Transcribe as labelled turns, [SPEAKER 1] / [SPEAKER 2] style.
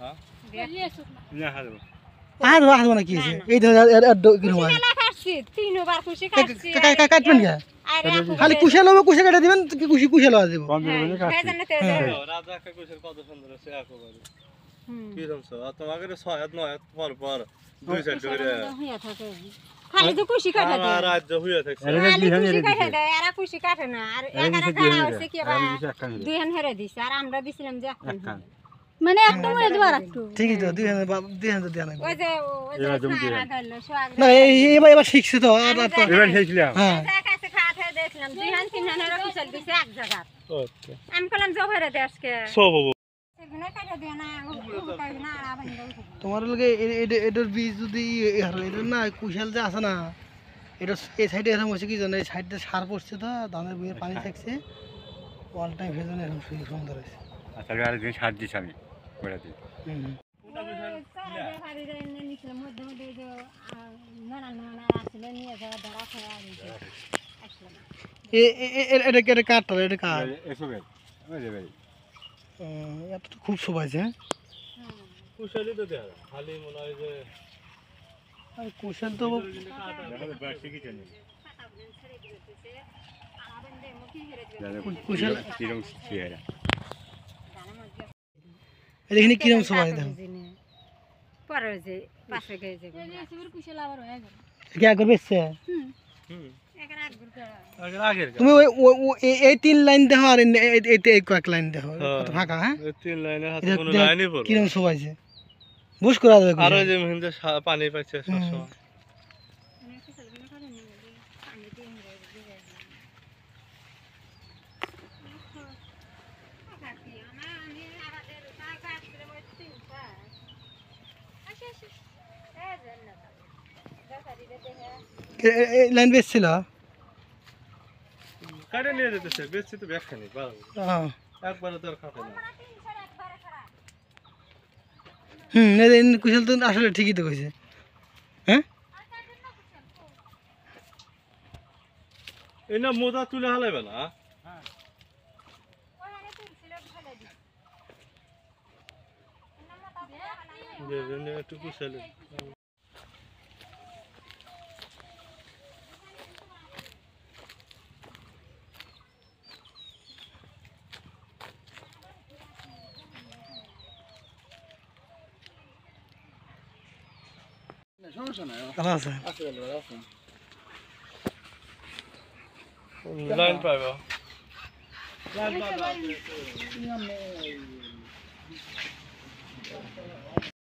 [SPEAKER 1] হ্যাঁ
[SPEAKER 2] না হারবো
[SPEAKER 3] হারবো না কি আছে এই তো কি রকম
[SPEAKER 4] মেলা খাচ্ছি তিনবার খুশি খাচ্ছি
[SPEAKER 3] কাটবেন কে খালি কুশে লব কুশে কেটে দিবেন কি কুশে লওয়া দেব
[SPEAKER 2] কম দিলে বলে কাটছি
[SPEAKER 1] রাজা কা কুশের কত সুন্দর আছে একেবারে কি রকম তোমাকে 6 9 পর পর দুই সাইড ধরে
[SPEAKER 4] হইয়া থাকে খালি তো খুশি কাটে দেয়
[SPEAKER 1] রাজ্য হইয়া থাকে
[SPEAKER 4] খালি খুশি কাটে দেয় আর খুশি কাটে না আর একারা গাড়া হইছে কি বা দুই হান হেরে দিছে আর আমরা দিছিলাম যে একখান মানে একটা মরে দিবার একটু
[SPEAKER 3] ঠিকই তো দুই হাজার দেয়া নাই
[SPEAKER 4] ওই যে সারা গেল সোয়াগ
[SPEAKER 3] না এবার শিখছে তো আর তো
[SPEAKER 2] এবার খেয়েছিলাম
[SPEAKER 3] হ্যাঁ
[SPEAKER 4] কাছে খাতে দেখলাম দুই হান তিন হানের কুশল দিছে এক জায়গা
[SPEAKER 1] ওকে
[SPEAKER 4] আমি কলম জোহরে দেশকে
[SPEAKER 1] সব বাবু
[SPEAKER 4] সেগুলো কাটে দেয় না কাটে না আর আবার
[SPEAKER 3] তোমার লগে এটার বীজ যদি এটা না কুশাল যে আছে না এটা এই সাইডে এরকম হচ্ছে কি জানো এই সাইডে সার পড়ছে তো ধানের বইয়ে পানি থাকছে অল টাইম ভেজনে এরকম সুন্দর হয়েছে
[SPEAKER 2] আচ্ছা আর দিন সার দিছি আমি করে দিই
[SPEAKER 3] এটা কাঠটা এটা কাঠ
[SPEAKER 2] এসো ভাই ওই যে ভাই
[SPEAKER 3] এটা তো খুব শোভাইছে হ্যাঁ
[SPEAKER 1] কুশালি তো দেয়া খালি মনে হয় যে
[SPEAKER 3] আর কুশাল তো কুশাল
[SPEAKER 2] কিরম চেহারা
[SPEAKER 3] এখানে কিরম শোভাই দেখো
[SPEAKER 4] পরে যে পাশে গিয়ে যাবে
[SPEAKER 3] কি আগে বেচছে
[SPEAKER 1] আগের
[SPEAKER 3] তুমি এই তিন লাইন দেখো আর এই কয়েক লাইন দেখো কত ফাঁকা হ্যাঁ
[SPEAKER 1] তিন লাইনের হাতে কোনো লাইনই পড়ে
[SPEAKER 3] কিরম শোভাইছে বুঝ করা যাবে
[SPEAKER 1] আর ওই যে মহিন্দা পানি পাইছে সবসময়
[SPEAKER 3] লাইন বেচছিল
[SPEAKER 1] কাটে নিয়ে যেতেছে বেশি তো ব্যাখ্যা নেই একবারে তো আর খাতে না
[SPEAKER 3] কুশল তো আসলে ঠিকই তো কইছে হ্যাঁ
[SPEAKER 1] এই না মোজা তুলে হালাইবে না একটু কুশালি
[SPEAKER 3] ভালো আছে
[SPEAKER 1] লাইন পাইবা